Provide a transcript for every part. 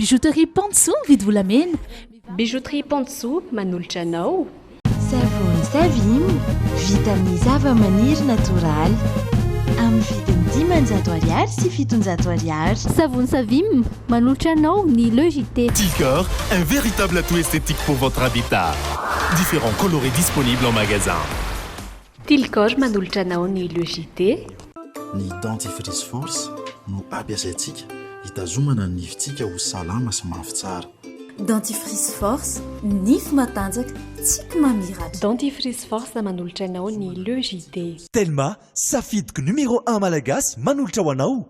Bijouterie Pantso mividy volamena. Bijouterie Pantso manolotra anao. Savony Savim vita amin'ny zava-maniry natoraly amin'ny vidiny 500 ariary sy 700 ariary. Savony Savim manolotra anao ny Logité. Tilcor, un véritable atout esthétique pour votre habitat. Différents colorés disponibles en magasin. Tilcor manolotra anao ny Logité. Ny dentifrice force no ampiasaintsika hitazomana ny nifitsika ho salama sy mafy tsara. Dentifrice force nify matanjaka tsy mamiratra. Dentifrice force manolotra anao ny Logité. Telma safidiky numéro 1 malagasy manolotra ho anao.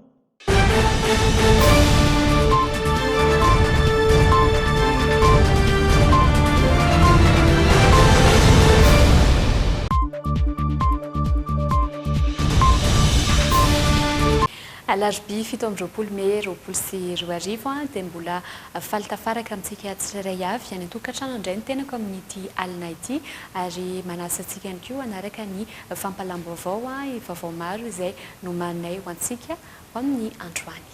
Alarobia 7 May 2024 dia mbola falitafaraka amintsika tsirairay avy any an-tokantrano indray ny tenako amin'ity alina ity ary manasa antsika ihany koa anaraka ny fampalam-baovao vaovao maro izay no manay ho antsika amin'ny androany.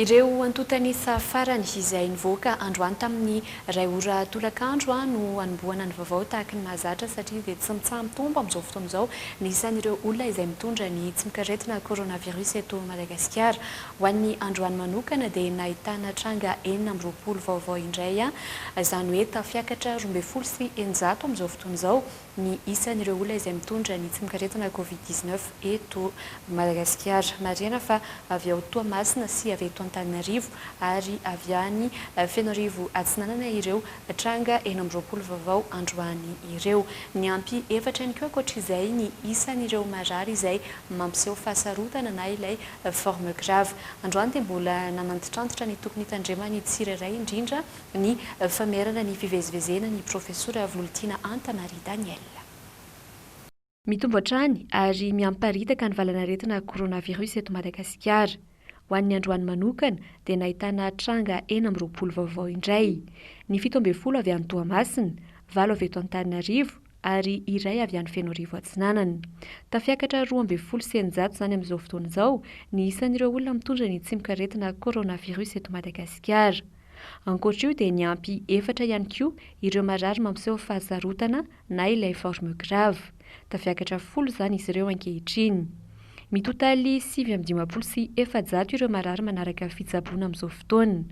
Ireo antotanisa farany izay nivoaka androany tamin'ny ray ora tolakandro no anombohana ny vaovao tahaka ny mahazatra satria dia tsy mitsaha-mitombo amin'izao fotoana izao ny isan'ireo olona izay mitondra ny tsy mikaretina coronavirus eto Madagasikara. Ho an'ny androany manokana dia nahitana tranga 420 vaovao indray izany hoe tafiakatra 12 sy 100 amin'izao fotoana izao ny isan'ireo olona izay mitondra ny tsy mikaretina COVID-19 eto Madagasikara. Marihana fa avy ao Toamasina sy avy eto Antananarivo ary avy any Fianaravo Atsinanana ireo tranga 420 vaovao androany ireo. Ny ampy efatra ihany koa ankoatr'izay ny isan'ireo marary izay mampiseho fahasarotana na ilay forme grave. Androany dia mbola nanantitrantitra ny tokony hitandremana ny tsirairay indrindra ny famerana ny fivezivezena ny profesora Volontina Antamary Daniel. Mitombo hatrany ary miamparitaka ny valanaretina coronavirus eto Madagasikara. Ho an'ny androany manokana dia nahitana tranga 420 vaovao indray. Ny 17 avy any Toamasina, 9 avy eto Antananarivo ary iray avy any Fianaravo Atsinanana. Tafiakatra 12 sy 100 zany amin'izao fotoana izao ny isan'ireo olona mitondra ny tsy mikaretina coronavirus eto Madagasikara. Ankoatra io dia ny ampy efatra ihany koa ireo marary mampiseho fahasarotana na ilay forme grave. Tafiakatra 10 zany izy ireo ankehitriny. Mitotaly 720 sy 400 ireo marary manaraka fitsaboana amin'izao fotoana.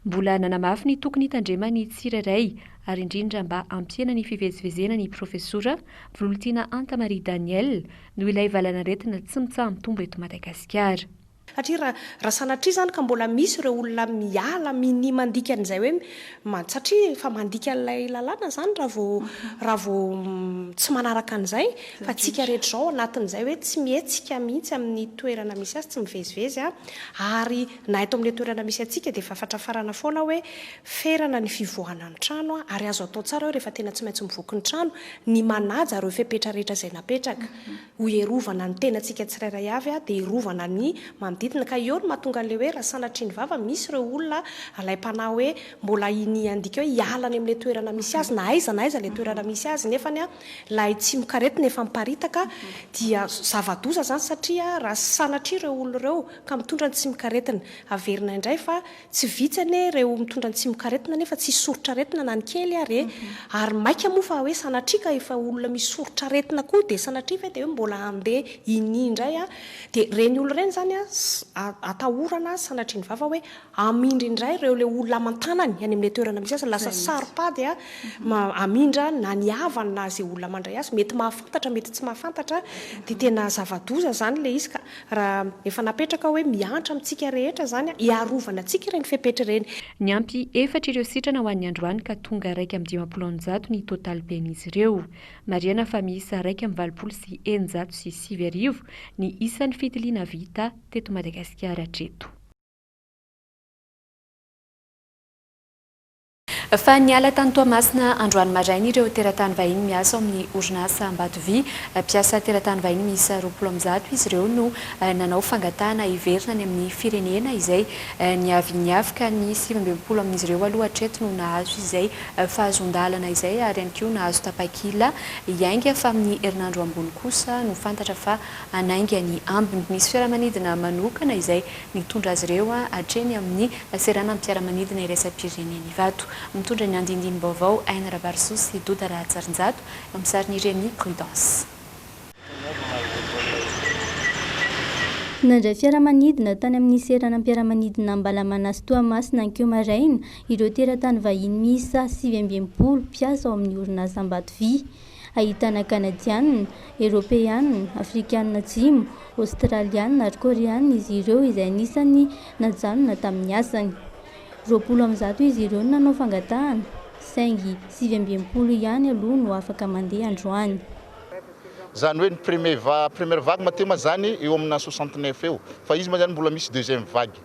Mbola nanamafy ny tokony hitandremana ny tsirairay ary indrindra mba ampiana ny fivezivezena ny profesora Volontina Antamary Daniel no ilay valanaretina tsy mitsaha-mitombo eto Madagasikara. Satria raha sanatria zany ka mbola misy ireo olona miala mini mandika an'izay hoe satria fa mandika an'ilay lalàna zany raha vao tsy manaraka an'izay fa tsika rehetra zao anatin'izay hoe tsy mihetsika mihitsy amin'ny toerana misy azy tsy mivezivezy ary na eto amin'ilay toerana misy atsika dia fafatrafarana foana hoe ferana ny fivoahana ny trano ary azo atao tsara hoe rehefa tena tsy maintsy mivoky ny trano ny manaja ireo fepetra rehetra izay napetraka ho erovana ny tena tsika tsirairay avy dia erovana ny manodidina ka eo no mahatonga an'ilay hoe raha sanatria ny vava misy ireo olona alaim-panahy hoe mbola iny andika hoe hialany amin'ilay toerana misy azy na aiza ilay toerana misy azy nefany ilay tsy mikaretina efa miparitaka dia zava-doza zany satria raha sanatria ireo olona ireo ka mitondra ny tsy mikaretina averina indray fa tsy vitsany ireo mitondra ny tsy mikaretina nefa tsy sorotra retina na ny kely ary maika moa fa hoe sanatria ka efa olona misy sorotra retina koa dia sanatria fa dia hoe mbola andeha iny indray dia reny olona reny zany atahorana sanatria ny vava hoe amindra indray ireo le olona aman-tanany any amin'ilay toerana misy azy lasa saropady amindra na ny havany na zay olona mandray azy mety mahafantatra mety tsy mahafantatra dia tena zava-doza zany le izy ka raha efa napetraka hoe miantra amintsika rehetra zany hiarovana antsika ireny fepetra ireny. Ny ampy efatra ireo sitrana ho an'ny androany ka tonga 1,9 ny totaly ben'izy ireo. Mariana fa miisa 1,20 sy 100 sy 7 ny isan'ny fitiliana vita teto Madagasikara hatreto. Fa niala tany Toamasina androany maraina ireo teratany vahiny miasa amin'ny orinasa Ambatovy. Mpiasa teratany vahiny miisa 20 izy ireo no nanao fangatahana iverina ny amin'ny firenena izay niavy ny 17 amin'izy ireo aloha hatreto no nahazo izay fahazondalana izay ary ihany koa nahazo tapakila iainga fa amin'ny herinandro ambony kosa no fantatra fa anainga ny ambiny. Misy fiaramanidina manokana izay nitondra azy ireo hatreny amin'ny serana mpiaramanidina iraisam-pirenena Ivato. Mitondra ny andindiny vaovao Aina Rabarso sy Doda Rahatsarinjato amin'ny sariny Rémy Prudence. Nandray fiaramanidina tany amin'ny serana mpiaramanidina Ambalamanasy Toamasina ankeo maraina ireo teratany vahiny miisa 7 mpiasa ao amin'ny orinasa Ambatovy. Ahitana Kanadianina, Eropeanina, Afrikanina Atsimo, Australianina ary Koreanina izy ireo izay anisany najanona tamin'ny asany. 20 izy ireo nanao fangatahana, saingy 17 ihany aloha no afaka mandeha androany. Zany hoe ny première vague matema zany eo amina 69 eo, fa izy ma zany mbola misy deuxième vague.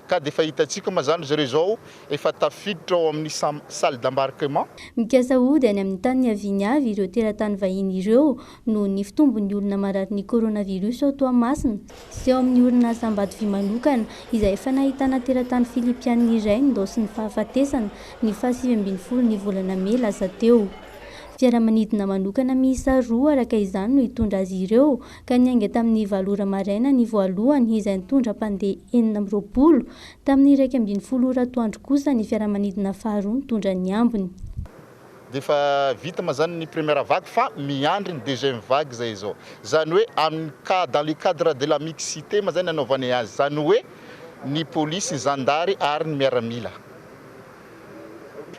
Ka de fa hitantsika ma zany zareo zao efa tafiditra ao amin'ny salle d'embarquement. Mikasa ody any amin'ny tany aviny avy ireo teratany vahiny ireo no ny fitombon'ny olona marary ny coronavirus ao Toamasina sy ao amin'ny orinasa Ambatovy manokana izay efa nahitana teratany filipianina iray nindosy ny fahafatesana ny 17 ny volana May lasa teo. Fiaramanidina manokana miisa 2 araka izany no hitondra azy ireo ka niainga tamin'ny 7 ora maraina ny voalohany izay nitondra mpandeha 9 tamin'ny 12 ora atoandro kosa ny fiaramanidina faharoa nitondra ny ambiny. De fa vita ma zany ny première vague fa miandry ny deuxième vague zay zao. Zany hoe dans le cadre de la mixité ma zany nanaovany azy. Zany hoe ny police, ny zandary ary ny miaramila.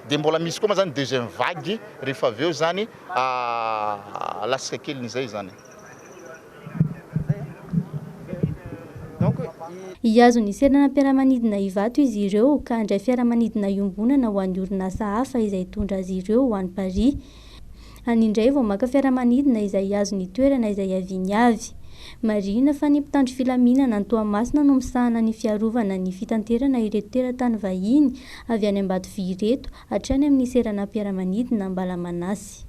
De mbola misy koa ma zany deuxième vague rehefa aveo zany lasaka kelin'izay zany. Iazo ny serana mpiaramanidina Ivato izy ireo ka handray fiaramanidina iombonana ho an'ny orinasa hafa izay hitondra azy ireo ho an'ny Paris. Anindray vao maka fiaramanidina izay iazo ny toerana izay aviny avy. Marina fa ny mpitandro filaminana ny Toamasina no misahana ny fiarovana ny fitanterana ireto teratany vahiny avy any Ambatovy ireto hatrany amin'ny serana mpiaramanidina Ambalamanasy.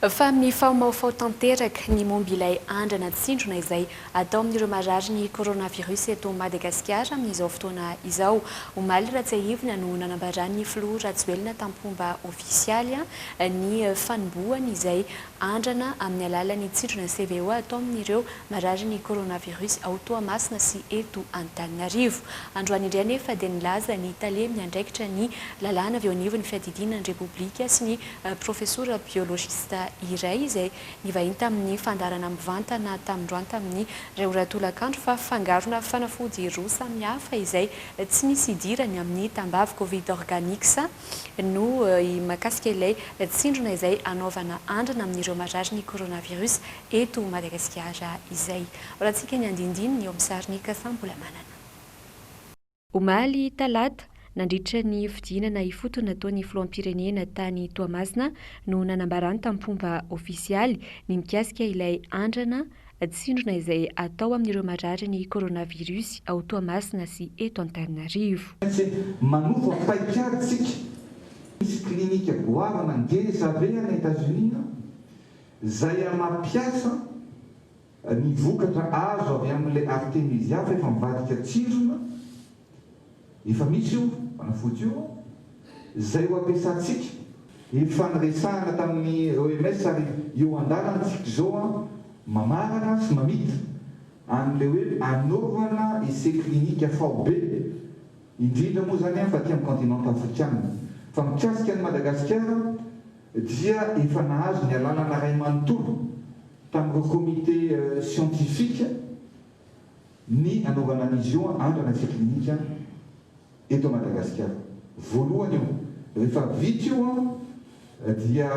Fa mifaomaofao tanteraka ny momba ilay andrana tsindrona izay atao amin'ireo marary ny coronavirus eto Madagasikara amin'izao fotoana izao. Omaly Ratsahivina no nanambarany Filoha Rajoelina tampomba ofisialy ny fanombohany izay andrana amin'ny alalan'ny tsindrona CVO atao amin'ireo marary ny coronavirus ao Toamasina sy eto Antananarivo. Androany indray nefa dia nilaza ny Italia miandraikitra ny lalàna avy eo anivon'ny fiadidinan'ny Repoblika sy ny profesora biologista iray izay nivahiny tamin'ny fandarana mivantana tamindroany tamin'ny Ray ora tolakandro fa fangarona fanafody roa samihafa izay tsy nisy idirany amin'ny tambavy Covid organique no makasika ilay tsindrona izay anaovana andrana amin'ireo marary ny coronavirus eto Madagasikara izay. Rahantsika ny andindiny eo amin'ny sariny Kasambola manana. Omaly talata nandritra ny fidinana ifotona nataon'ny filoham-pirenena tany Toamasina no nanambarany tampomba ofisialy ny mikasika ilay andrana tsindrona izay atao amin'ireo marary ny coronavirus ao Toamasina sy eto Antananarivo. Manova paikaditsika misy klinika goavana ngeza be any États-Unis zay mampiasa ny vokatra azo avy amin'ilay artemisia efa mivadika tsindrona efa misy io fanafody io zay ho ampiasantsika efa niresahana tamin'ny OMS ary eo andalantsika zao mamarana sy mamita an'le hoe anaovana essai klinika fao be indrindra moa zany fa aty amin'ny continent africain fa mikasika any Madagasikara dia efa nahazo ny alalana ray manontolo tamin'ireo comité scientifique ny anaovana an'izy io andrana essai klinika eto Madagasikara. Voalohany io rehefa vita io dia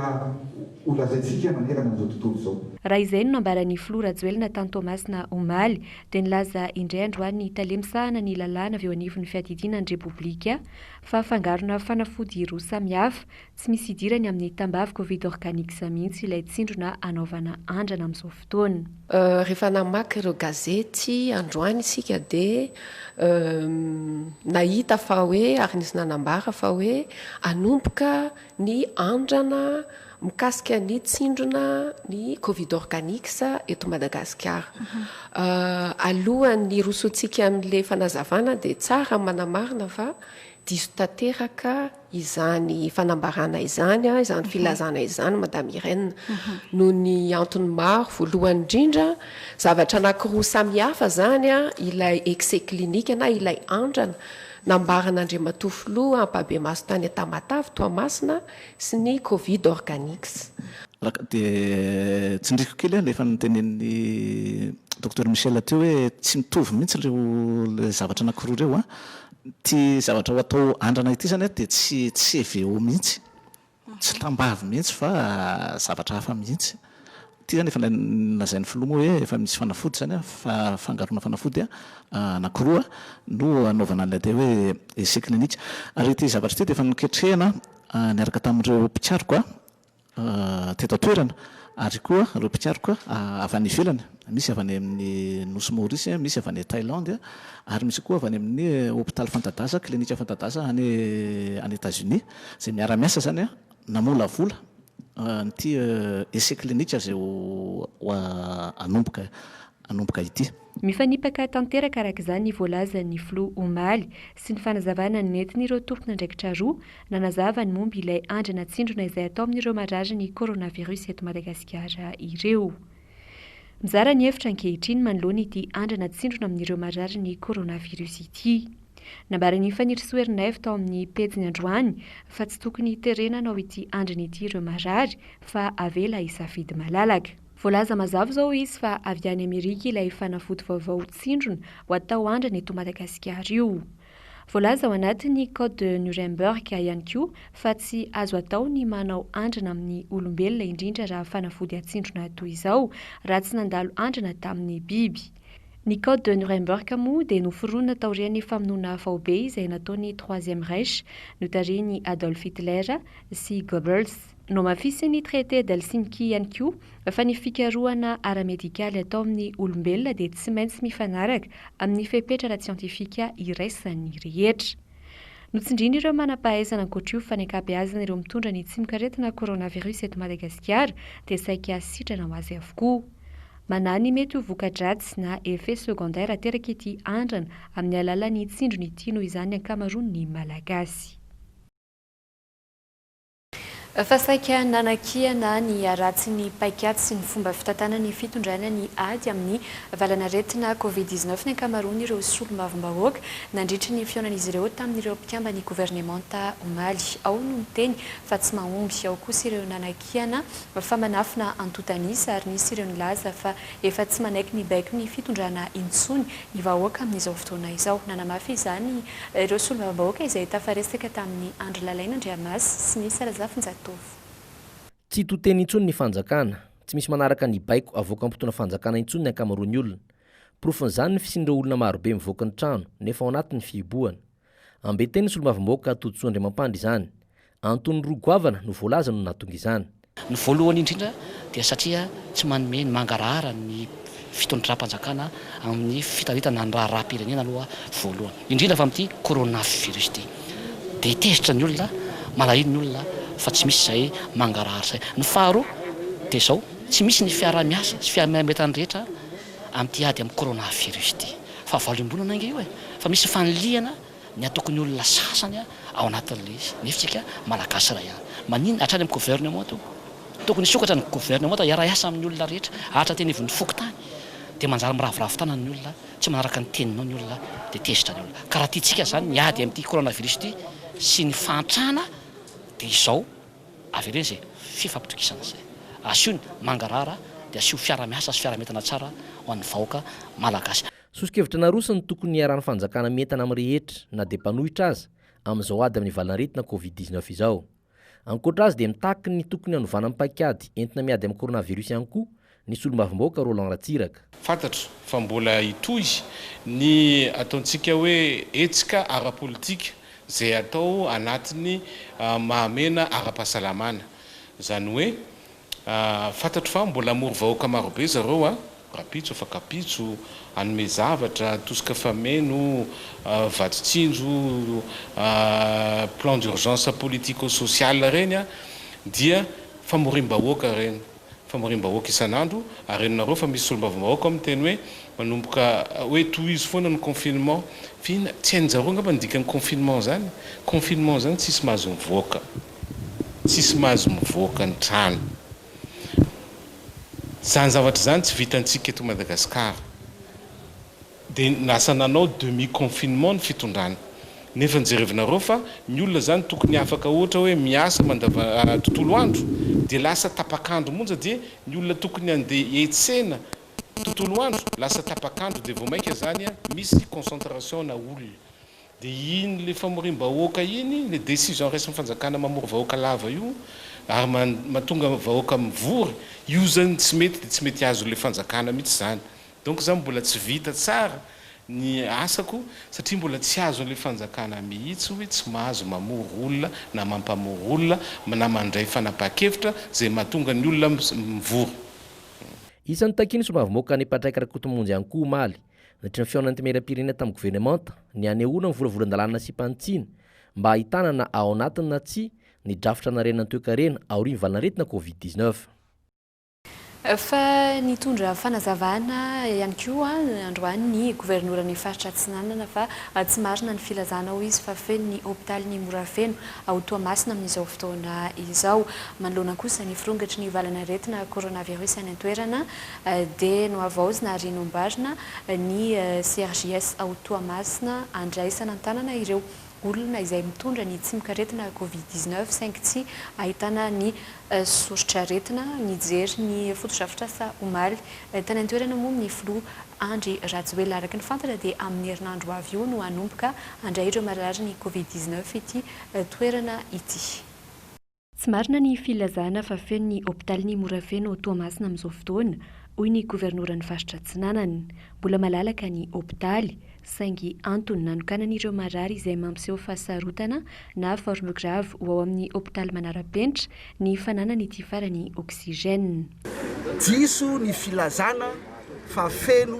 olazaitsika manerana an'izao tontolo zao. raha izay no nambaran'ny Flora Joelina tany Tomasina Omaly dia nilaza indray androany talemsahana ny lalàna avy eo anivon'ny fiadidiana ny Repoblika fa fangarona fanafody roa samihafa tsy misy idirany amin'ny tambavy Covid organique mihitsy ilay tsindrona anaovana andrana amin'izao fotoana. Rehefa namaky ireo gazety androany isika dia nahita fa hoe ary nisy nanambara fa hoe anomboka ny andrana mikasika ny tsindrona ny Covid organique eto Madagasikara. Alohan'ny rosoantsika amin'ilay fanazavana dia tsara manamarina fa diso tanteraka izany fanambarana izany filazana izany Madame Irène noho ny antony maro. Voalohany indrindra zavatra anankiroa samihafa zany ilay excès clinique na ilay andrana nambarana Andriamatofiloha Ampabe-maso tany Tamatavy Toamasina sy ny Covid organique. Dia tsindriko kely rehefa nitenen'ny Dr Michel teo hoe tsy mitovy mihitsy le zavatra anankiroa ireo ty zavatra ho atao andrana ity zany dia tsy CVO mihitsy, tsy tambavy mihitsy fa zavatra hafa mihitsy. Ty zany efa nalazain'ny filoha hoe efa misy fanafody zany fangarona fanafody anankiroa no anaovana an'ilay dia hoe essai clinique. Ary ty zavatra ty dia efa niketrehana niaraka tamin'ireo mpitsaroko teto atoerana, ary koa ireo mpitsaroko avy any ivelany, misy avy any amin'ny Nosy Maurice, misy avy any Thaïlande, ary misy koa avy any amin'ny hôpitaly Fantadaza, klinika Fantadaza any États-Unis, izay miara-miasa zany namolavola n'ity essai clinique izay anomboka ity. Mifanipaka tanteraka araka izany voalazan'ny Flo Omaly sy ny fanazavana nentin'ireo tompon'andraikitra roa nanazava ny momba ilay andrana tsindrona izay atao amin'ireo marary ny coronavirus eto Madagasikara ireo. Mizara ny hevitra ankehitriny manoloana ity andrana tsindrona amin'ireo marary ny coronavirus ity. Nambaran'ny fanirisoerinaivo tao amin'ny pejiny androany fa tsy tokony terenanao ity andrana ity ireo marary fa avela isafidy malalaka. Voalaza mazava zao izy fa avy any Amerika ilay fanafody vaovao tsindrona ho atao andrana eto Madagasikara io. Voalaza ao anatin'ny Code de Nuremberg ihany koa fa tsy azo atao ny manao andrana amin'ny olombelona indrindra raha fanafody atsindrona toy izao raha tsy nandalo andrana tamin'ny biby. Ny Code de Nuremberg moa dia noforoana taorian'ny famonoana vaobe izay nataon'ny Troisième Reich notariny Adolf Hitler sy Goebbels. No mafisy ny traité d'Helsinki ihany koa fa ny fikarohana ara-medikaly atao amin'ny olombelona dia tsy maintsy mifanaraka amin'ny fepetra ara-tsiantifika iraisan'ny rehetra. Notsindrina ireo manam-pahaizana ankoatra io fa ny ankabeazana ireo mitondra ny tsy mikaretina coronavirus eto Madagasikara dia saika sitrana ho azy avokoa. Manany mety ho voka-dratsy na effet secondaire ateraka ity andrana amin'ny alalan'ny tsindrona ity noho izany ankamaroan'ny malagasy. Fa saika nanakiana ny aratsy ny paikady sy ny fomba fitantanana ny fitondrana ny ady amin'ny valanaretina Covid-19 ny ankamaroany ireo solomavombahoaka nandritra ny fionan'izy ireo tamin'ireo mpikamba ny gouvernemanta Omaly. Ao no miteny fa tsy mahomby, ao kosa ireo nanakiana fa manafina antotanisa ary nisy ireo nilaza fa efa tsy manaiky ny baiko ny fitondrana intsony ny vahoaka amin'izao fotoana izao. Nanamafy izany ireo solomavombahoaka izay tafaresaka tamin'ny andro lalaina Andriamasy sy ny Salazafinjato. Tsy toteny intsony ny fanjakana, tsy misy manaraka ny baiko avoaka ampotona fanjakana intsony ny ankamaroan'ny olona. Profon'izany ny fisin'ireo olona marobe mivoaka ny trano nefa ao anatin'ny fihibohana. Ambeteny ny solomavombahoaka atoditsoa Andriamampandry izany. Antony roa goavana no voalaza no nahatonga izany. Ny voalohany indrindra dia satria tsy manome ny mangarahara ny fitondram-panjakana amin'ny fitaritana ny raha-pirenena aloha voalohany. Indrindra fa amin'ity coronavirus ity. Dia tezitra ny olona, malahelo ny olona fa tsy misy izay mangarahara izay. Ny faharoa dia izao, tsy misy ny fiara-miasa sy fiara-miametany rehetra amin'ity ady amin'ny coronavirus ity. Fa valiam-bolana ange io fa misy fanliana ny ataoko ny olona sasany ao anatin'ilay izy. Nefitsika malagasy iray maninona hatrany amin'ny gouvernement tokony sokatra ny gouvernement iara-iasa amin'ny olona rehetra ahatra teny evon'ny fokotany dia manjary miravoravo tanany ny olona, tsy manaraka ny teninao ny olona dia tezitra ny olona. Karaha tiantsika zany ny ady amin'ity coronavirus ity sy ny fantrana dia izao avereny izay fifampitokisana izay. Asiony mangarahara dia asio fiara-miasa sy fiara-metana tsara ho an'ny vahoaka malagasy. Sosikevitra narosa ny tokony hiaran'ny fanjakana metana amin'ny rehetra na dia mpanohitra aza amin'izao ady amin'ny valanaretina Covid-19 izao. Ankoatra azy dia mitaky ny tokony hanovana amin'ny paikady entina miady amin'ny coronavirus ihany koa nisy olom-bavim-bahoaka Roland Ratsiraka. Fantatro fa mbola itoy ny ataontsika hoe etsika ara-politika zay atao anatiny mahamena ara-pahasalamana. Zany hoe fantatro fa mbola moro vahoaka marobe zareo a rapitso afakapitso anome zavatra tosika fameno vatotsinjo plan d'urgence politico-sociale reny a dia famorim-bahoaka reny famorim-bahoaka isan'andro arenareo fa misy olom-bavim-bahoaka amin'ny teny hoe manomboka hoe tohizo foana ny confinement fina tsy hainjareo angamba nidika ny confinement zany tsisy mahazo mivoaka tsisy mahazo mivoaka ny trano zany zavatra zany tsy vitantsika eto Madagasikara dia nasa nanao demi confinement ny fitondrana nefa nijerevinareo fa ny olona zany tokony afaka ohatra hoe miasa mandava tontolo andro dia lasa tapakandro monja dia ny olona tokony andeha hietsena tontolo andro lasa tapakandro dia vao maika zany a misy concentration na olona dia iny le famorim-bahoaka iny le décision raisin'ny fanjakana mamory vahoaka lava io ary mahatonga vahoaka mivory io zany tsy mety dia tsy mety azo le fanjakana mihitsy zany. Donc zany mbola tsy vita tsara ny asako satria mbola tsy azo le fanjakana mihitsy hoe tsy mahazo mamory olona na mampamory olona na mandray fanapahan-kevitra zay mahatonga ny olona mivory. Isan'ny takiny sy olom-bavim-bahoaka ny patraika rakotomonjy ihany koa omaly nandritra ny fihaonan'antemeram-pirenena tamin'ny gouvernemanta ny anehoana ny volavolanan-dalàna sy mpanitsiny mba ahitana na ao anatiny na tsy ny drafitra narenana toe-karena aoriany valanaretina Covid-19. Fa nitondra fanazavana ihany koa androany ny governoran'ny faritra Atsinanana fa tsy marina ny filazana ho izy fa feno ny hôpitaly ny Morafeno ao Toamasina amin'izao fotoana izao. Manoloana kosa ny firongatry ny valanaretina coronavirus any an-toerana dia no avaozina ary nombarina ny CRJS ao Toamasina andraisana an-tanana ireo olona izay mitondra ny tsy mikaretina Covid-19 saingy tsy ahitana ny soritra aretina nijery ny foto-drafitrasa omaly tany an-toerana moa ny filoha Andry Rajoelina araka ny fantatra dia amin'ny herinandro avy io no hanomboka handray ireo marary ny Covid-19 ity toerana ity. Tsy marina ny filazana fa feno ny hôpitaly ny Morafeno Toamasina amin'izao fotoana hoy ny governoran'ny faritra Atsinanana. Mbola malalaka ny hôpitaly saingy antony nanokanan'ireo marary izay mampiseho fahasarotana na forme grave ho ao amin'ny hôpitaly manara-penitra ny fananany ity farany oxygène. Diso ny filazana fa feno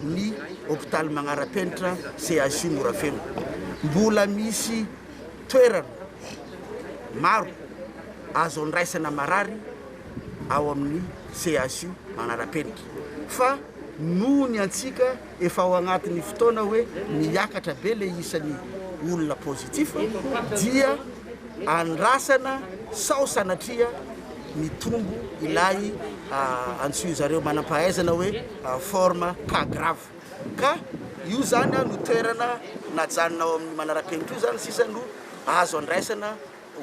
ny hôpitaly manara-penitra CHU Morafeno. Mbola misy toerana maro azo andraisana marary ao amin'ny CHU manara-penitra fa noho ny antsika efa ao agnatin'ny fotoana hoe miakatra be le isan'ny olona positif dia andrasana sao sanatria mitombo ilay antsoy zareo manam-pahaizana hoe forme cas grave ka io zany no toerana najanona ao amin'ny manara-penitra io zany sisa no azo andraisana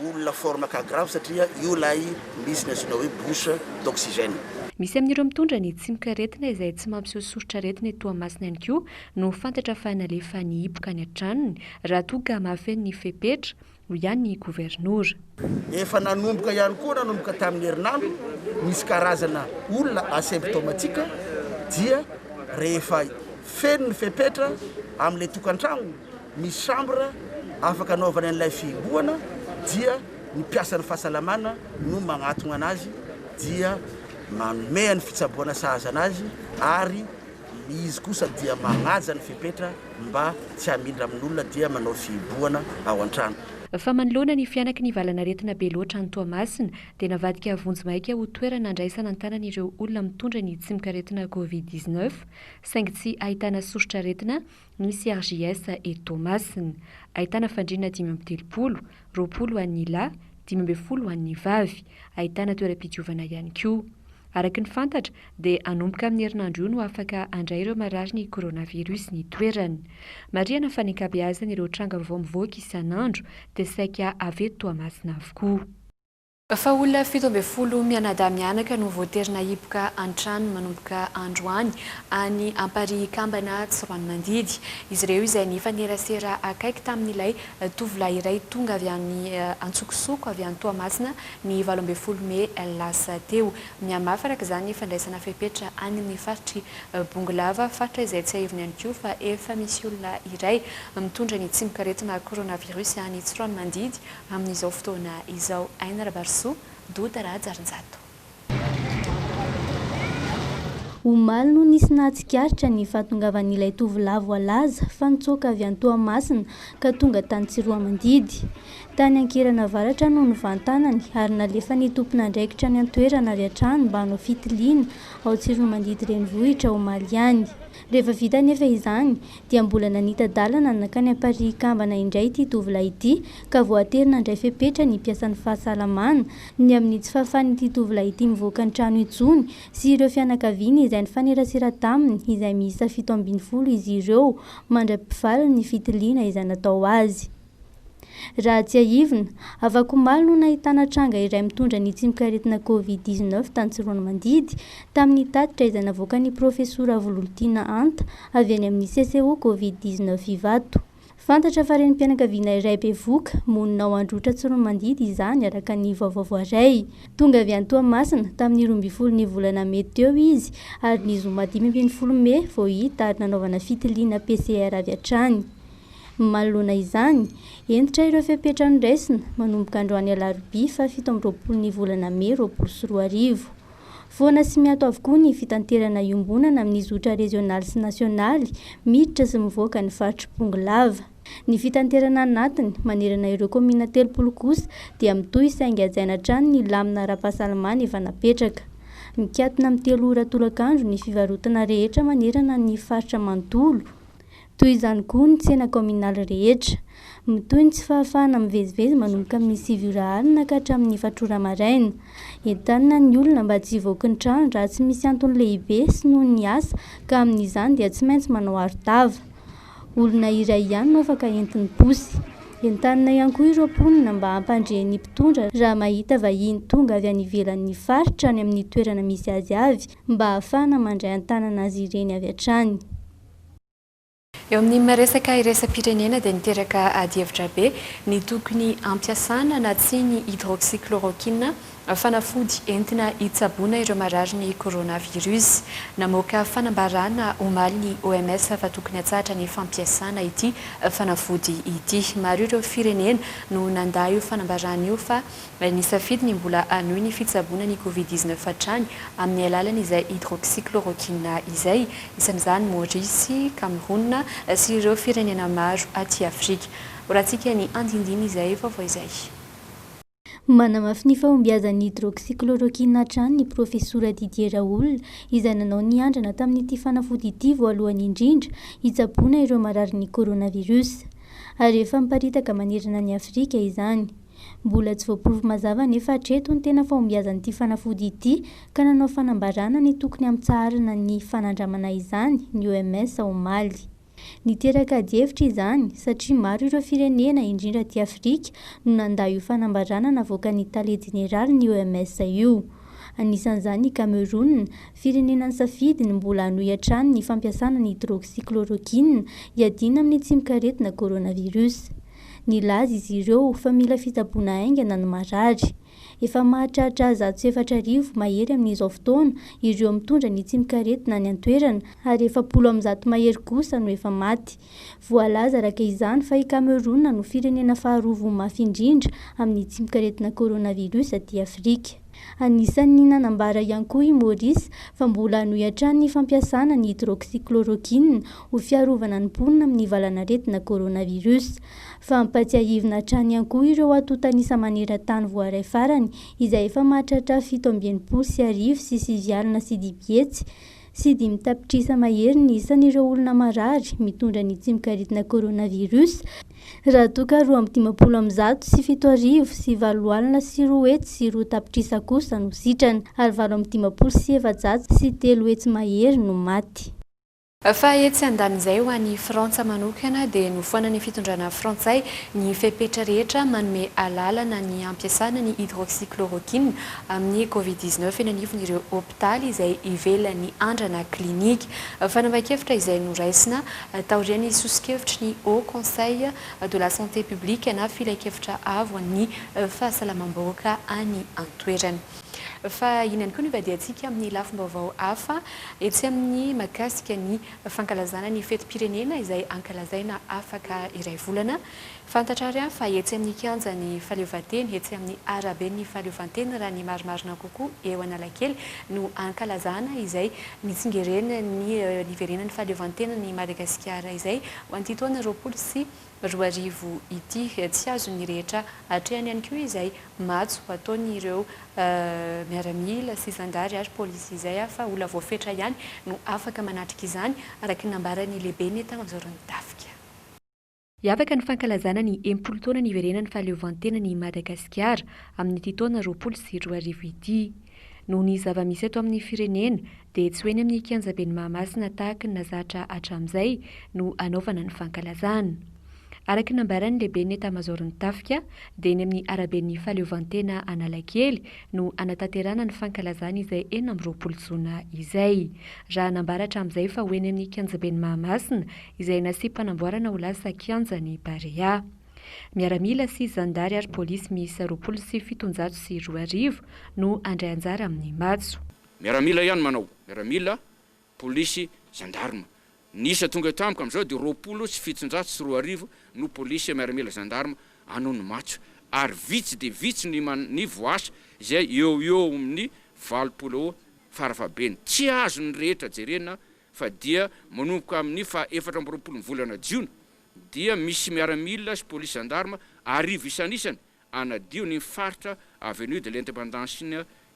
olona forme cas grave satria io lay misy ny azona hoe bouche d'oxygène. Misy amin'ireo mitondra ny tsy mikaretina izay tsy mampiseho soritra aretina eto Toamasina ihany koa no fantatra fa nalefa ny hipoka any an-tranony raha toga mahafeno ny fepetra ho ihany ny gouvernoura. Efa nanomboka ihany koa nanomboka tamin'ny herinandro misy karazana olona asymptomatika dia rehefa feno ny fepetra amin'ilay tokantrano misy chambre afaka anaovana an'ilay fiboana dia ny mpiasan'ny fahasalamana no magnatona anazy dia manome ny fitsaboana sahaza anazy ary izy kosa dia magnaja ny fepetra mba tsy hamindra amin'olona dia manao fiboana ao an-trano. Fa manoloana ny fianaky ny valanaretina be loatra ny Toamasina dia navadika vonjy maika ho toerana andraisana an-tanan'ireo olona mitondra ny tsy mikaretina Covid-19 saingy tsy ahitana soritra aretina ny CRJS eto Toamasina. Ahitana fandriana 530, 20 ho an'ny lahy, 12 ho an'ny vavy. Ahitana toeram-pidiovana ihany koa. Araky ny fantatra dia anomboka amin'ny herinandro io no afaka handray ireo marary ny coronavirus ny toerany. Marihana fa ny ankabeazana ireo tranga vao mivoaka isan'andro dia saika avy eto Toamasina avokoa. Fa olona 17 mianadamianaka no voaterina hipoka an-trano manomboka androany any Amparikambana Tsiroanomandidy. Izy ireo izay nifanerasera akaiky tamin'ilay tovolahy iray tonga avy any Antsokosoko avy any Toamasina ny 17 Mey lasa teo. Mihamafy araka izany fandraisana fepetra any amin'ny faritry Bongolava, faritra izay tsy ahivony ihany koa fa efa misy olona iray mitondra ny tsimok'aretina coronavirus any Tsiroanomandidy amin'izao fotoana izao. Aina Rabarso Dodara Jarinjato. Omaly no nisy nahatsikaritra ny fahatongavan'ilay tovolahy voalaza fa nitsoaka avy any Toamasina ka tonga tany Tsiroamandidy. Tany Ankirana Avaratra no nivantanany ary nalefa ny tompon'andraikitra ny an-toerana avy hatrany mba hanao fitiliana ao Tsiroamandidy renivohitra Omaly ihany. Rehefa vita nefa izany dia mbola nanita-dalana nakany Amparikambana indray ity tovolahy ity ka voaterina indray fepetra ny mpiasan'ny fahasalamana ny amin'ny tsy fahafahan'ity tovolahy ity mivoaka ny trano intsony sy ireo fianakaviany izay nifanerasera taminy izay miisa 17 izy ireo mandra-pivaly ny fitiliana izay natao azy. Raha tsy ahivona, Avakomaly no nahitana tranga iray mitondra ny tsimok'aretina Covid-19 tany Tsiroanomandidy tamin'ny tatitra izay navoaka ny profesora Volontina Anta avy any amin'ny CCO Covid-19 Ivato. Fantatra fa renim-pianakaviana iray bevoka monina ao Androtra Tsiroanomandidy izany araka ny vaovao voaray. Tonga avy any Toamasina tamin'ny 12 ny volana Mey teo izy ary ny zoma 15 Mey vao hita ary nanaovana fitiliana PCR avy hatrany. Manoloana izany, entitra ireo fepetra niraisina manomboka androany Alarobia fa 17 ny volana Mey 2024. Foana sy miato avokoa ny fitanterana iombonana amin'ny zotra rezionaly sy nasionaly miditra sy mivoaka ny faritry Bongolava. Ny fitanterana anatiny manerana ireo komina 30 kosa dia mitohy saingy hajaina hatrany ny lamina ara-pahasalamana efa napetraka. Mikatona amin'ny 3 ora tolakandro ny fivarotana rehetra manerana ny faritra manontolo. Toy izany koa ny tsena kominaly rehetra. Mitohy ny tsy fahafahana mivezivezy manomboka amin'ny 7 ora alina ka hatramin'ny 4 ora maraina. Entanina ny olona mba tsy hivoaka ny trano raha tsy misy antony lehibe sy noho ny asa ka amin'izany dia tsy maintsy manao aro-tava. Olona iray ihany no afaka entin'ny posy. Entanina ihany koa ireo mponina mba hampandreny mpitondra raha mahita vahiny tonga avy any ivelan'ny faritra any amin'ny toerana misy azy avy mba ahafahana mandray an-tanana azy ireny avy hatrany. Eo amin'ny maresaka iraisam-pirenena dia niteraka adievitra be ny tokony ampiasana na tsy ny hydroxychloroquine fanafody entina hitsaboana ireo marary ny coronavirus. Namoaka fanambarana omaly ny OMS fa tokony hatsatra ny fampiasana ity fanafody ity. Maro ireo firenena no nandà io fanambarana io fa nisafidy ny mbola hanohy ny fitsaboana ny Covid-19 hatrany amin'ny alalan'izay hydroxychloroquine izay. Isan'izany Maurice, Cameroun sy ireo firenena maro aty Afrika. Oratsika ny andindiny izay vaovao izay. Manamafy ny fahombiazan'ny hydroxychloroquine hatrany ny profesora Didier Raoul izay nanao niandrana tamin'ity fanafody ity voalohany indrindra hitsaboana ireo marary ny coronavirus. Ary efa miparitaka manerana ny Afrika izany. Mbola tsy voaporofo mazava nefa hatreto ny tena fahombiazan'ity fanafody ity ka nanao fanambarana ny tokony amitsaharana ny fanandramana izany ny OMS Omaly. Niteraka adievitra izany satria maro ireo firenena indrindra aty Afrika no nandà io fanambarana navoaka ny Tale Jeneraly ny OMS io. Anisan'izany ny Cameroun, firenena nisafidy ny mbola hanohy hatrany ny fampiasana ny hydroxychloroquine hiadiana amin'ny tsimok'aretina coronavirus. Nilaza izy ireo fa mila fitsaboana haingana ny marary. Efa mahatratra 400,000 mahery amin'izao fotoana ireo mitondra ny tsimok'aretina ny an-toerana ary efa 10 mahery kosa no efa maty. Voalaza araka izany fa i Cameroun no firenena faharoa mafy indrindra amin'ny tsimok'aretina coronavirus aty Afrika. Anisan'ny nanambara ihany koa i Maurice fa mbola hanohy hatrany ny fampiasana ny hydroxychloroquine ho fiarovana ny mponina amin'ny valanaretina coronavirus. Fa mampatsiahivina hatrany ihany koa ireo atotanisa maneran-tany voaray farany izay efa mahatratra 720 sy 9 sy dibietsy sy 5 tapitrisa mahery ny isan'ireo olona marary mitondra ny tsimok'aretina coronavirus. Raha toka 250 sy 7,000 sy 8 sy 2 hetsy sy 2 tapitrisa kosa no sitrana ary 250 sy 700 sy 3 hetsy mahery no maty. Fa etsy andan'izay ho an'ny Frantsa manokana dia nofoana ny fitondrana frantsay ny fepetra rehetra manome alalana ny ampiasana ny hydroxychloroquine amin'ny Covid-19 eny anivon'ireo hôpitaly izay ivelan'ny andrana klinika. Fanambakevitra izay noraisina taorian'ny sosikevitry ny Haut Conseil de la Santé publique na filakevitra avo ny fahasalamam-bahoaka any antoerany. Fa inany koa nivadiantsika amin'ny lafim-baovao hafa etsy amin'ny mahakasika ny fankalazana ny fetim-pirenena izay ankalazaina afaka iray volana. Fantatrary fa etsy amin'ny kianja ny fahaleovantena etsy amin'ny arabe ny fahaleovantena raha ny marimarina kokoa eo Analakely no ankalazana izay nitsingerena ny niverenan'ny fahaleovantena ny Madagasikara izay ho an'ity taona 2024 ity. Tsy azo ny rehetra hatrehany ihany koa izay matso ataon'ireo miaramila sy zandary ary polisy izay fa olona voafetra ihany no afaka manatrika izany araka ny nambarany lehibe ny tamazorony tafika. Hiavaka ny fankalazana ny 10 taona niverenan'ny fahaleovantena ny Madagasikara amin'ity taona 2024 ity. Noho ny zava-misy eto amin'ny firenena dia tsy hoeny amin'ny kianjabeny Mahamasina tahaka ny nazatra hatramin'izay no anaovana ny fankalazana. Araka ny nambaran'ny lehibe ny tamazorony tafika dia eny amin'ny araben'ny fahaleovantena Analakely no anatanterana ny fankalazana izay 20 jona izay. Raha nambaratra amin'izay fa hoeny amin'ny kianjabeny Mahamasina izay nasip-panamboarana ho lasa kianjany Barea. Miaramila sy zandary ary polisy miisa 2702 no andray anjara amin'ny matso. Miaramila ihany manao, miaramila, polisy, gendarme. Nisa tonga tampoka amin'izao dia 2702 no polisy, miaramila, gendarme anao ny matso. Ary vitsy dia vitsy ny voasa izay eo amin'ny 20 farafabeny. Tsy azo ny rehetra jerena fa dia manomboka amin'ny 14 volana jiona dia misy miaramila sy polisy, gendarme arivo isan'isany anadio ny faritra avenue de l'indépendance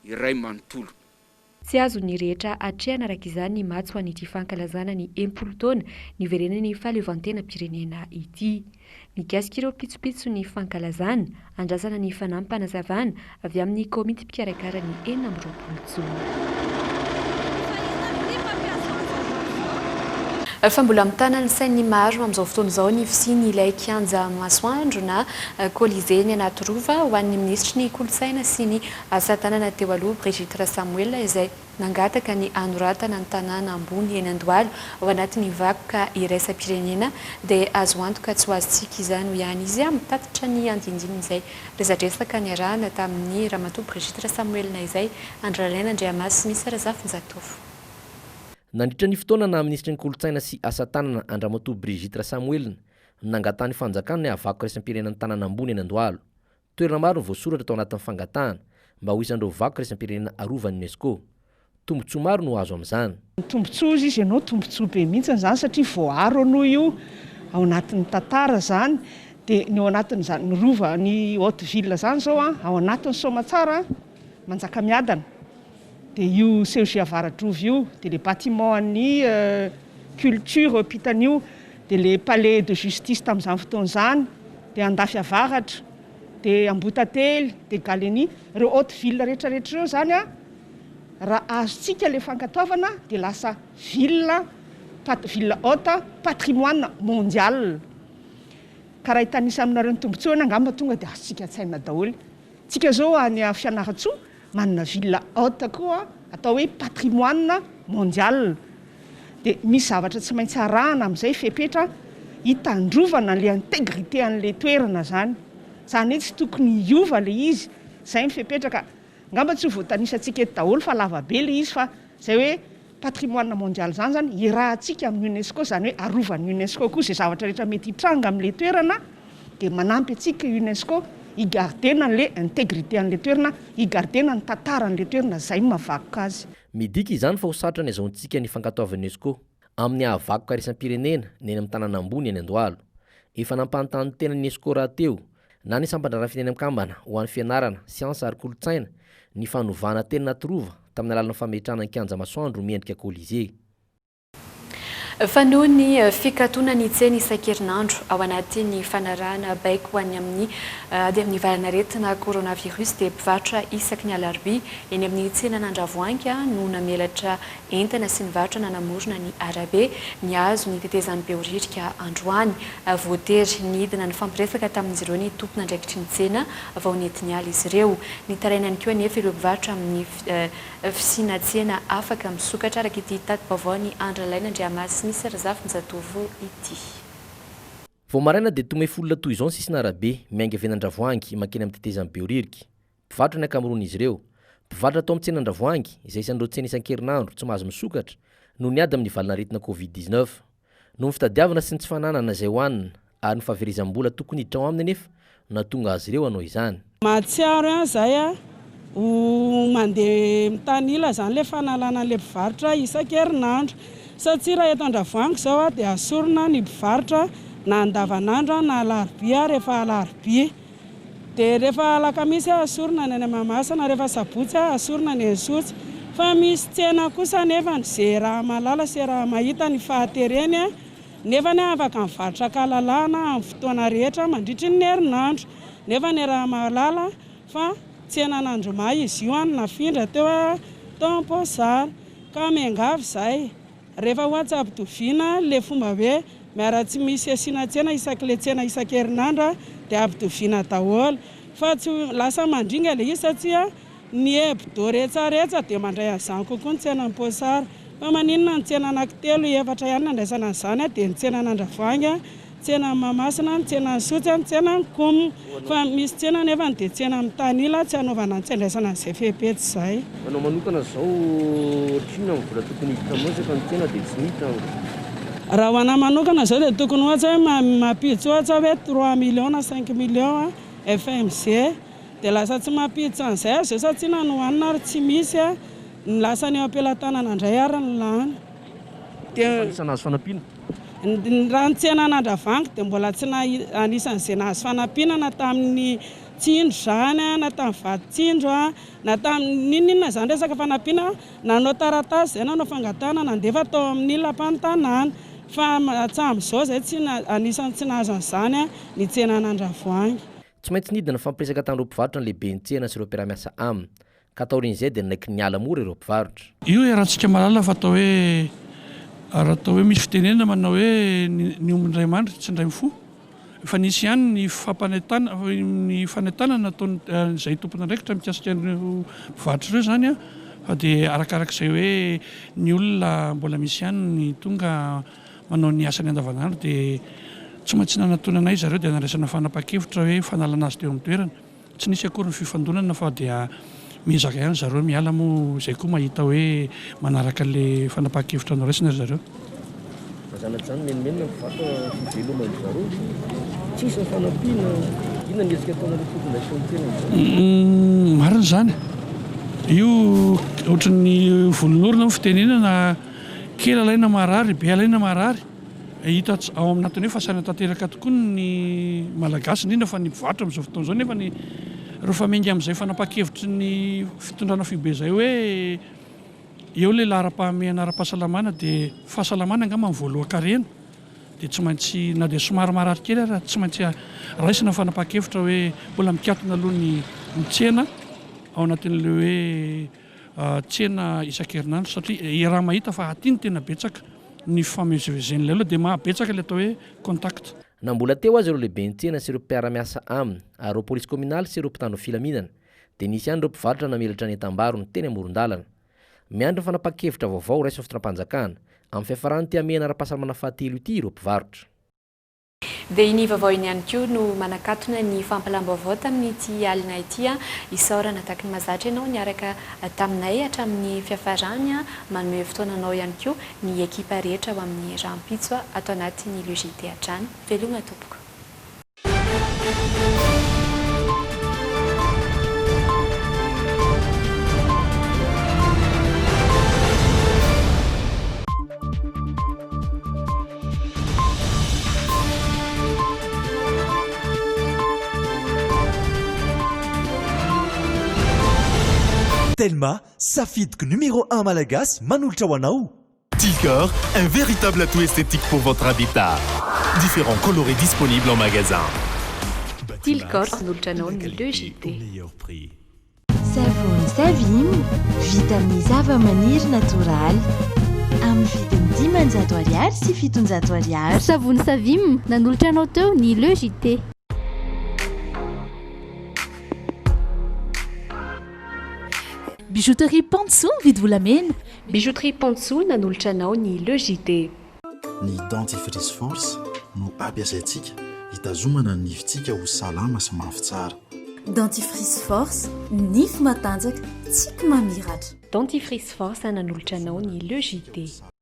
iray manontolo. Tsy azo ny rehetra hatrehana araka izany ny matso an'ity fankalazana ny 10 taona niverenan'ny fahaleovantena pirenena ity. Mikasika ireo pitsopitso ny fankalazana andrasana ny fanampy-panazavana avy amin'ny komity mpikarakara ny 20 jona. Fa mbola mitana ny sainy maro amin'izao fotoana izao ny fisiany ilay kianja masoandro na Colisée ny anaty rova ho an'ny ministry ny kolontsaina sy ny asa tanana teo aloha Brigitte Rasamuel izay nangataka ny anoratana ny tanàna ambony eny Andohalo ao anatin'ny vakoka iraisam-pirenena dia azo antoka tsy ho azontsika izany ho ihany izy mitatitra ny andindiny izay resadresaka ny arahana tamin'ny ramatoa Brigitte Rasamuel izay Andralaina Andriamasy misy Razafinjatofo. Nandritra ny fotoana na ministry ny kolontsaina sy asa tanana Andramatoa Brigitte Rasamuel nangatany fanjakana ny avako raisam-pirenenan'ny tanàna ambony eny Andohalo. Toerana maro ny voasoratra tao anatin'ny fangatahana mba ho isandreo vakoka raisam-pirenena arovan'ny UNESCO. Tombontsoa maro no azo amin'izany. Tombontsoa izy ianao tombontsoa be mihitsy zany satria voaro anao io ao anatin'ny tantara zany dia ny ao anatin'izany ny rova ny Haute-Ville zany zao ao anatin'ny Somatsara manjaka miadana. Dia io Serge Avaradrovy io, dia les bâtiments an'ny culture pitanio, dia les palais de justice tamin'izany fotoana izany, dia Andafy Avaratra, dia Ambotately, dia Galeny, ireo Haute-Ville rehetrarehetra ireo zany raha azontsika ilay fankatoavana dia lasa ville haute patrimoine mondial. Ka raha hitanisa aminareo ny tombontsoana angamba tonga dia azontsika tsaina daholo. Tsika zao any Fianaratsoa manana ville haute koa atao hoe patrimoine mondial. Dia misy zavatra tsy maintsy arahana amin'izay fepetra hitandrovana an'ilay intégrité an'ilay toerana zany. Zany hoe tsy tokony hiova ilay izy, izay mifepetraka. Ngamba tsy ho voatanisantsika eto daholo fa lavabe ilay izy fa izay hoe patrimoine mondial zany irahantsika amin'ny UNESCO, zany hoe arovan'ny UNESCO koa izay zavatra rehetra mety hitranga amin'ilay toerana dia manampy antsika UNESCO higardena an'ilay intégrité an'ilay toerana, higardena ny tantara an'ilay toerana, izay mahavakoka azy. Midika izany fa ho sarotra ny azahoantsika ny fankatoavan'ny UNESCO amin'ny ahavakoka raisam-pirenena ny eny amin'ny tanàna ambony eny Andohalo. Efa nampanontany tena ny UNESCO raha teo na ny sampandrarafiny eny amin'ny ho an'ny fianarana, siansa ary kolontsaina ny fanovana teny anaty rova tamin'ny alalan'ny fametrahana ny kianja masoandro miendrika Colisée. fa noho ny fikatona tsena isan-kerinandro ao anatin'ny fanarahana baiko any amin'ny ady amin'ny valanaretina coronavirus dia mpivarotra isaky ny alarobia eny amin'ny tsenan'Andravoahangy no namelatra entana sy nivarotra nanamorona ny arabe ny azo ny tetezan'ny beoririka androany voatery nidina ny fampiresaka tamin'izy ireo ny tompona ndraikitry ny tsena vao nentiny ala izy ireo ny tarainany koa nefa ireo mpivarotra amin'ny fisina tsena afaka misokatra araka ity tatim-baovao ny Andralaina Andriamasina nisy razafy nizatovo ity. Vao maraina dia tomay folona toy izao ny sisina arabe miainga ven'Andravoahangy makeny amin'ny tetezan'ny beoririka. Mpivarotra ny ankamaroan'izy ireo. Mpivarotra atao amin'ny tsenan'Andravoahangy izay isan'ireo tsena isan-kerinandro tsy mahazo misokatra no niady amin'ny valanaretina Covid-19. No ny fitadiavana sy ny tsy fananana izay hoanina ary ny fahaverizam-bola tokony hiditra ao aminy nefa nahatonga azy ireo hanao izany. Mahatsiaro izay mandeha mitanila izany le fanalana le mpivarotra isan-kerinandro satria raha eto Andravoahangy izao dia asorona ny mpivarotra na andavanandro na alarobia rehefa alarobia dia rehefa alakamisy asorona ny Mahamasina rehefa sabotsy asorona ny Ansotsy fa misy tsena kosa nefa izay raha malala sy raha mahita ny fahatereny nefa ny afaka mivarotra kalalana amin'ny fotoana rehetra mandritry ny herinandro nefa ny raha malala fa tsenan'Andromay izy io any nafindra teo Tamposara ka miangavy izay rehefa ohatsy ampitoviana le fomba hoe miara-tsy misy asiana tsena isaky le tsena isan-kerinandro dia ampitoviana daholo fa tsy lasa mandringa le izy satria ny hebdo rehetrarehetra dia mandray an'izany kokoa ny tsenan'Amposara fa maninona ny tsena anankitelo efatra ihany nandraisana an'izany dia ny tsenan'Andravoahangy tsena Mahamasina ny tsena Ansotsy ny tsena Nkomo fa misy tsena nefa dia tsena amin'ny Tanila tsy hanaovana ny tsendraisana an'izay fehipetsy izay. Manao manokana izao ohatrina ny vola tokony hiditra monsaka ny tsena dia tsy hita. Raha ho anahy manokana izao dia tokony ohatra hoe mampiditra ohatra hoe 3 millions na 5 millions FMG dia lasa tsy mampiditra an'izay azy satria na no hohanina ary tsy misy ny lasa ny eo am-pelantanana indray ary ny lany. Dia isanazy fanampiana. Raha ny tsenan'Andravoahangy dia mbola tsy anisan'izay nahazo fanampiana tamin'ny tsindro izany na tamin'ny vaditsindro na tamin'ny ninona izany resaka fanampiana nanao taratasy izay nanao fangatana nandefa tao amin'ny lampantanana fa hatramin'izao izay tsy anisan'ny tsy nahazo an'izany ny tsenan'Andravoahangy. Tsy maintsy nidina fampiresaka tamin'ireo mpivarotra ny lehibe ny tsena sy ireo mpiara-miasa aminy ka taorian'izay dia naiky niala mora ireo mpivarotra. Io rahantsika malala fa atao hoe raha atao hoe misy fitenenana manao hoe ny ombony ray mandry tsy ndray mifo fa nisy ihany ny fanentanana nataon'izay tompona ndraikitra mikasika ireo mpivarotra ireo zany fa dia arakarak'izay hoe ny olona mbola misy ihany ny tonga manao ny asany andavanandro dia tsy maintsy nanantonana izy zareo dia nandraisana fanapa-kevitra hoe fanalana azy teo amin'ny toerana tsy nisy akory ny fifandonana fa dia mizaka ihany zareo miala moa izay koa mahita hoe manaraka le fanapa-kevitra noraisina ry zareo. Mazanatrany menimenina mivarotra fivelomany zareo tsisy ny fanampiana inona ny hetsika ataonareo tokony tena. Marina izany io ohatran'ny volon'orona fitenenana kely alaina marary be alaina marary hita ao amin'natiny hoe fasana tanteraka tokoa ny malagasy indrindra fa ny mpivarotra amin'izao fotoana izao nefa ny rehefa mengy amin'izay fanapa-kevitry ny fitondrana fibe izay hoe eo le lara-pahamehana ara-pahasalamana dia fahasalamana angamba mivoalohan-karena dia tsy maintsy na dia somary marary kely ary tsy maintsy raisina fanapa-kevitra hoe mbola mikatona aloha ny tsena ao anatin'le hoe tsena isan-kerinandro satria raha mahita fa atiny tena betsaka ny famezivezen'ilay aloha dia mahabetsaka le atao hoe contact. Na mbola teo azy ireo lehibe ny tsena sy ireo mpiara-miasa aminy ary ireo polisy kominaly sy ireo mpitandro filaminana dia nisy ihany ireo mpivarotra namelatra ny entam-baro ny teny amoron-dalana. Miandry ny fanapa-kevitra vaovao raisina fitondram-panjakana amin'ny fiafarany ty amehana ara-pahasalamana fahatelo ity ireo mpivarotra. Dia iny vaovao iny ihany koa no manakatona ny fampalam-baovao tamin'ity alina ity isaorana taky ny mahazatra ianao niaraka taminay hatramin'ny fiafarany manome fotoananao ihany koa ny ekipa rehetra ao amin'ny rahampitso atao anatin'ny logité hatrany. Veloma tompoko. Telma, safidiky numéro 1 malagasy manolotra ho anao. Tilcor, un véritable atout esthétique pour votre habitat. Différents coloris disponibles en magasin. Tilcor nolotra-nao ny Le JT. Savony Savim, vita amin'ny zava-maniry natoraly amin'ny vidiny 500 ariary sy 700 ariary. Savony Savim nanolotra anao teo ny Le JT. Bijouterie Pansou mividy volamena. Bijouterie Pansou nanolotra anao ny Le JT. Ny dentifrice force no ampiasaintsika hitazomana ny nifintsika ho salama sy mafy tsara. Dentifrice force nify matanjaka tsy mamiratra. Dentifrice force nanolotra anao ny Le JT.